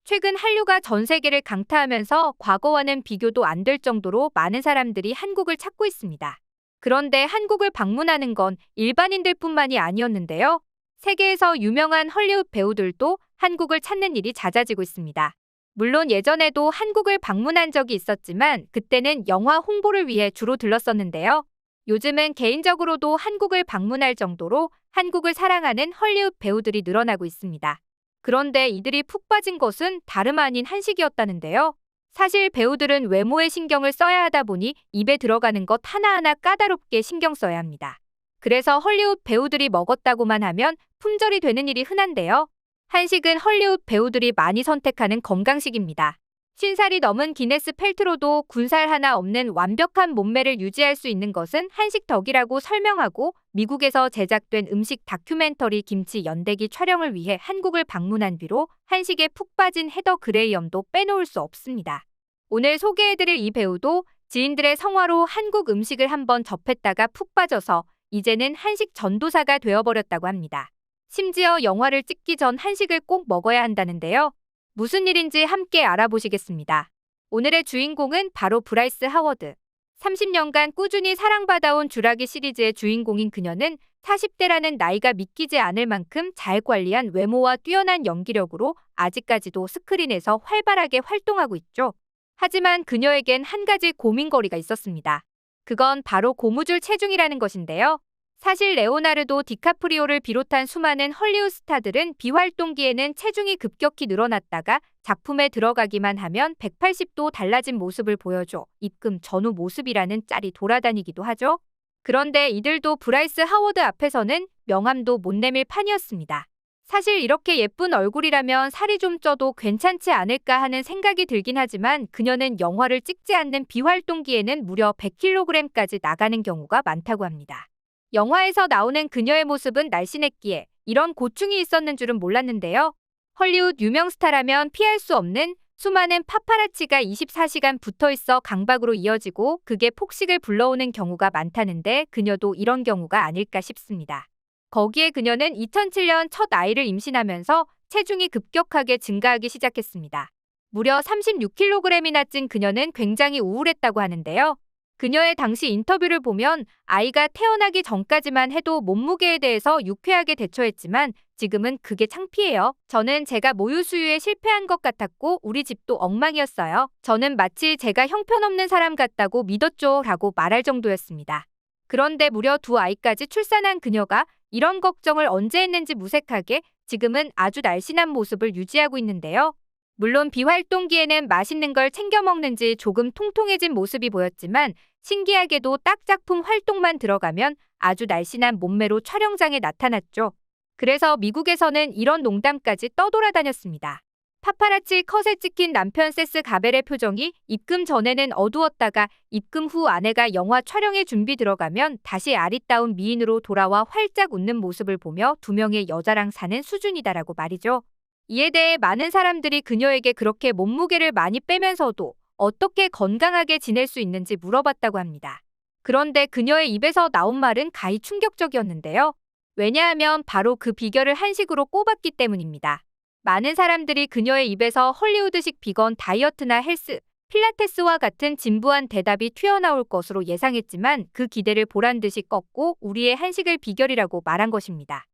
최근 한류가 전 세계를 강타하면서 과거와는 비교도 안 될 정도로 많은 사람들이 한국을 찾고 있습니다. 그런데 한국을 방문하는 건 일반인들뿐만이 아니었는데요. 세계에서 유명한 헐리우드 배우들도 한국을 찾는 일이 잦아지고 있습니다. 물론 예전에도 한국을 방문한 적이 있었지만 그때는 영화 홍보를 위해 주로 들렀었는데요. 요즘은 개인적으로도 한국을 방문할 정도로 한국을 사랑하는 헐리우드 배우들이 늘어나고 있습니다. 그런데 이들이 푹 빠진 것은 다름 아닌 한식이었다는데요. 사실 배우들은 외모에 신경을 써야 하다 보니 입에 들어가는 것 하나하나 까다롭게 신경 써야 합니다. 그래서 헐리우드 배우들이 먹었다고만 하면 품절이 되는 일이 흔한데요. 한식은 헐리우드 배우들이 많이 선택하는 건강식입니다. 50살이 넘은 기네스 펠트로도 군살 하나 없는 완벽한 몸매를 유지할 수 있는 것은 한식 덕이라고 설명하고 미국에서 제작된 음식 다큐멘터리 김치 연대기 촬영을 위해 한국을 방문한 뒤로 한식에 푹 빠진 헤더 그레이엄도 빼놓을 수 없습니다. 오늘 소개해드릴 이 배우도 지인들의 성화로 한국 음식을 한번 접했다가 푹 빠져서 이제는 한식 전도사가 되어버렸다고 합니다. 심지어 영화를 찍기 전 한식을 꼭 먹어야 한다는데요. 무슨 일인지 함께 알아보시겠습니다. 오늘의 주인공은 바로 브라이스 하워드. 30년간 꾸준히 사랑받아온 쥬라기 시리즈의 주인공인 그녀는 40대라는 나이가 믿기지 않을 만큼 잘 관리한 외모와 뛰어난 연기력으로 아직까지도 스크린에서 활발하게 활동하고 있죠. 하지만 그녀에겐 한 가지 고민거리가 있었습니다. 그건 바로 고무줄 체중이라는 것인데요. 사실 레오나르도 디카프리오를 비롯한 수많은 헐리우드 스타들은 비활동기에는 체중이 급격히 늘어났다가 작품에 들어가기만 하면 180도 달라진 모습을 보여줘 입금 전후 모습이라는 짤이 돌아다니기도 하죠. 그런데 이들도 브라이스 하워드 앞에서는 명함도 못 내밀 판이었습니다. 사실 이렇게 예쁜 얼굴이라면 살이 좀 쪄도 괜찮지 않을까 하는 생각이 들긴 하지만 그녀는 영화를 찍지 않는 비활동기에는 무려 100kg까지 나가는 경우가 많다고 합니다. 영화에서 나오는 그녀의 모습은 날씬했기에 이런 고충이 있었는 줄은 몰랐는데요. 헐리우드 유명 스타라면 피할 수 없는 수많은 파파라치가 24시간 붙어있어 강박으로 이어지고 그게 폭식을 불러오는 경우가 많다는데 그녀도 이런 경우가 아닐까 싶습니다. 거기에 그녀는 2007년 첫 아이를 임신하면서 체중이 급격하게 증가하기 시작했습니다. 무려 36kg이나 찐 그녀는 굉장히 우울했다고 하는데요. 그녀의 당시 인터뷰를 보면 아이가 태어나기 전까지만 해도 몸무게에 대해서 유쾌하게 대처했지만 지금은 그게 창피해요. 저는 제가 모유 수유에 실패한 것 같았고 우리 집도 엉망이었어요. 저는 마치 제가 형편없는 사람 같다고 믿었죠 라고 말할 정도였습니다. 그런데 무려 두 아이까지 출산한 그녀가 이런 걱정을 언제 했는지 무색하게 지금은 아주 날씬한 모습을 유지하고 있는데요. 물론 비활동기에는 맛있는 걸 챙겨 먹는지 조금 통통해진 모습이 보였지만 신기하게도 딱 작품 활동만 들어가면 아주 날씬한 몸매로 촬영장에 나타났죠. 그래서 미국에서는 이런 농담까지 떠돌아다녔습니다. 파파라치 컷에 찍힌 남편 세스 가벨의 표정이 입금 전에는 어두웠다가 입금 후 아내가 영화 촬영에 준비 들어가면 다시 아리따운 미인으로 돌아와 활짝 웃는 모습을 보며 두 명의 여자랑 사는 수준이다라고 말이죠. 이에 대해 많은 사람들이 그녀에게 그렇게 몸무게를 많이 빼면서도 어떻게 건강하게 지낼 수 있는지 물어봤다고 합니다. 그런데 그녀의 입에서 나온 말은 가히 충격적이었는데요. 왜냐하면 바로 그 비결을 한식으로 꼽았기 때문입니다. 많은 사람들이 그녀의 입에서 헐리우드식 비건 다이어트나 헬스, 필라테스와 같은 진부한 대답이 튀어나올 것으로 예상했지만 그 기대를 보란듯이 꺾고 우리의 한식을 비결이라고 말한 것입니다.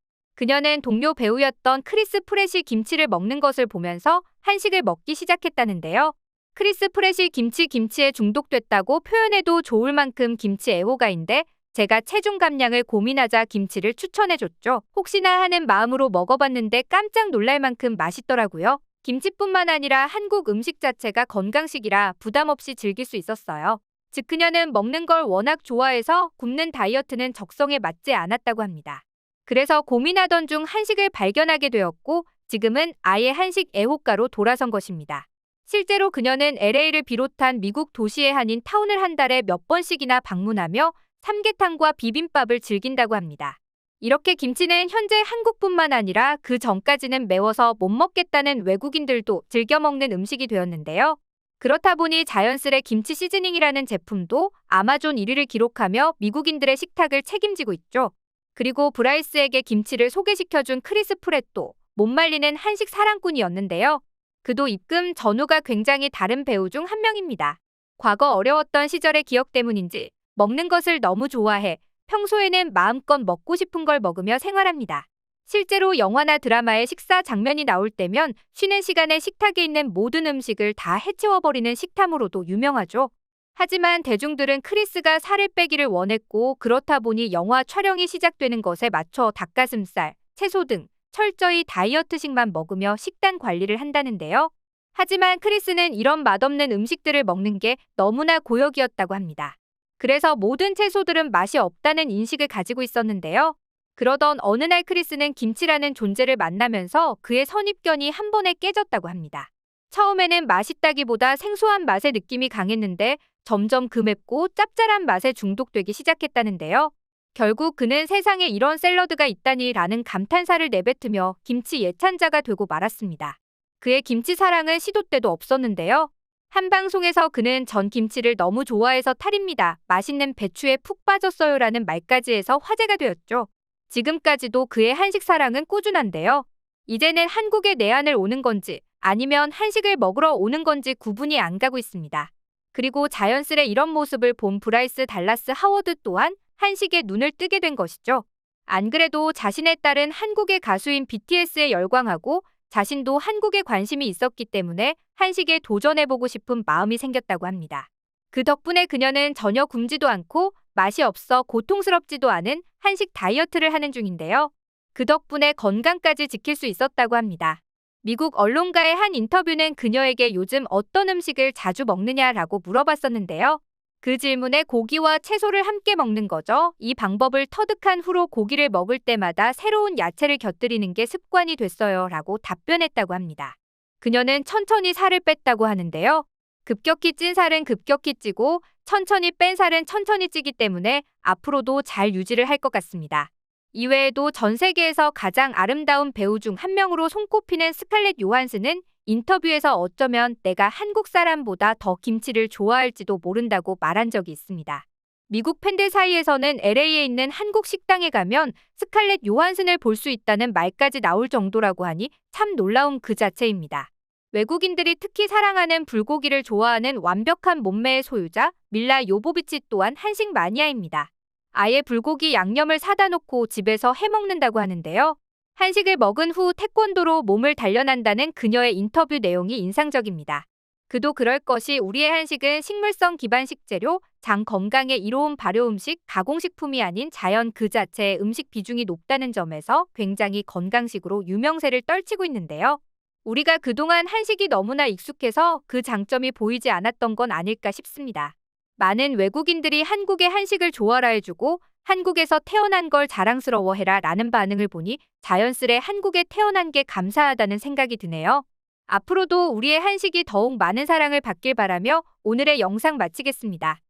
그녀는 동료 배우였던 크리스 프렛이 김치를 먹는 것을 보면서 한식을 먹기 시작했다는데요. 크리스 프렛이 김치에 중독됐다고 표현해도 좋을 만큼 김치 애호가인데 제가 체중 감량을 고민하자 김치를 추천해줬죠. 혹시나 하는 마음으로 먹어봤는데 깜짝 놀랄 만큼 맛있더라고요. 김치뿐만 아니라 한국 음식 자체가 건강식이라 부담 없이 즐길 수 있었어요. 즉 그녀는 먹는 걸 워낙 좋아해서 굶는 다이어트는 적성에 맞지 않았다고 합니다. 그래서 고민하던 중 한식을 발견하게 되었고 지금은 아예 한식 애호가로 돌아선 것입니다. 실제로 그녀는 LA를 비롯한 미국 도시의 한인 타운을 한 달에 몇 번씩이나 방문하며 삼계탕과 비빔밥을 즐긴다고 합니다. 이렇게 김치는 현재 한국뿐만 아니라 그 전까지는 매워서 못 먹겠다는 외국인들도 즐겨 먹는 음식이 되었는데요. 그렇다 보니 자연스레 김치 시즈닝이라는 제품도 아마존 1위를 기록하며 미국인들의 식탁을 책임지고 있죠. 그리고 브라이스에게 김치를 소개시켜준 크리스 프렛도 못 말리는 한식 사랑꾼이었는데요. 그도 입금 전후가 굉장히 다른 배우 중 한 명입니다. 과거 어려웠던 시절의 기억 때문인지 먹는 것을 너무 좋아해 평소에는 마음껏 먹고 싶은 걸 먹으며 생활합니다. 실제로 영화나 드라마의 식사 장면이 나올 때면 쉬는 시간에 식탁에 있는 모든 음식을 다 해치워버리는 식탐으로도 유명하죠. 하지만 대중들은 크리스가 살을 빼기를 원했고 그렇다 보니 영화 촬영이 시작되는 것에 맞춰 닭가슴살, 채소 등 철저히 다이어트식만 먹으며 식단 관리를 한다는데요. 하지만 크리스는 이런 맛없는 음식들을 먹는 게 너무나 고역이었다고 합니다. 그래서 모든 채소들은 맛이 없다는 인식을 가지고 있었는데요. 그러던 어느 날 크리스는 김치라는 존재를 만나면서 그의 선입견이 한 번에 깨졌다고 합니다. 처음에는 맛있다기보다 생소한 맛의 느낌이 강했는데 점점 그 맵고 짭짤한 맛에 중독되기 시작했다는데요. 결국 그는 세상에 이런 샐러드가 있다니라는 감탄사를 내뱉으며 김치 예찬자가 되고 말았습니다. 그의 김치 사랑은 시도 때도 없었는데요. 한 방송에서 그는 전 김치를 너무 좋아해서 탈입니다. 맛있는 배추에 푹 빠졌어요라는 말까지 해서 화제가 되었죠. 지금까지도 그의 한식 사랑은 꾸준한데요. 이제는 한국에 내한을 오는 건지 아니면 한식을 먹으러 오는 건지 구분이 안 가고 있습니다. 그리고 자연스레 이런 모습을 본 브라이스 달라스 하워드 또한 한식에 눈을 뜨게 된 것이죠. 안 그래도 자신의 딸은 한국의 가수인 BTS에 열광하고 자신도 한국에 관심이 있었기 때문에 한식에 도전해보고 싶은 마음이 생겼다고 합니다. 그 덕분에 그녀는 전혀 굶지도 않고 맛이 없어 고통스럽지도 않은 한식 다이어트를 하는 중인데요. 그 덕분에 건강까지 지킬 수 있었다고 합니다. 미국 언론과의 한 인터뷰는 그녀에게 요즘 어떤 음식을 자주 먹느냐라고 물어봤었는데요. 그 질문에 고기와 채소를 함께 먹는 거죠. 이 방법을 터득한 후로 고기를 먹을 때마다 새로운 야채를 곁들이는 게 습관이 됐어요 라고 답변했다고 합니다. 그녀는 천천히 살을 뺐다고 하는데요. 급격히 찐 살은 급격히 찌고 천천히 뺀 살은 천천히 찌기 때문에 앞으로도 잘 유지를 할 것 같습니다. 이외에도 전 세계에서 가장 아름다운 배우 중 한 명으로 손꼽히는 스칼렛 요한슨은 인터뷰에서 어쩌면 내가 한국 사람보다 더 김치를 좋아할지도 모른다고 말한 적이 있습니다. 미국 팬들 사이에서는 LA에 있는 한국 식당에 가면 스칼렛 요한슨을 볼 수 있다는 말까지 나올 정도라고 하니 참 놀라운 그 자체입니다. 외국인들이 특히 사랑하는 불고기를 좋아하는 완벽한 몸매의 소유자 밀라 요보비치 또한 한식 마니아입니다. 아예 불고기 양념을 사다 놓고 집에서 해먹는다고 하는데요. 한식을 먹은 후 태권도로 몸을 단련한다는 그녀의 인터뷰 내용이 인상적입니다. 그도 그럴 것이 우리의 한식은 식물성 기반 식재료, 장 건강에 이로운 발효음식, 가공식품이 아닌 자연 그 자체의 음식 비중이 높다는 점에서 굉장히 건강식으로 유명세를 떨치고 있는데요. 우리가 그동안 한식이 너무나 익숙해서 그 장점이 보이지 않았던 건 아닐까 싶습니다. 많은 외국인들이 한국의 한식을 좋아라 해주고 한국에서 태어난 걸 자랑스러워해라 라는 반응을 보니 자연스레 한국에 태어난 게 감사하다는 생각이 드네요. 앞으로도 우리의 한식이 더욱 많은 사랑을 받길 바라며 오늘의 영상 마치겠습니다.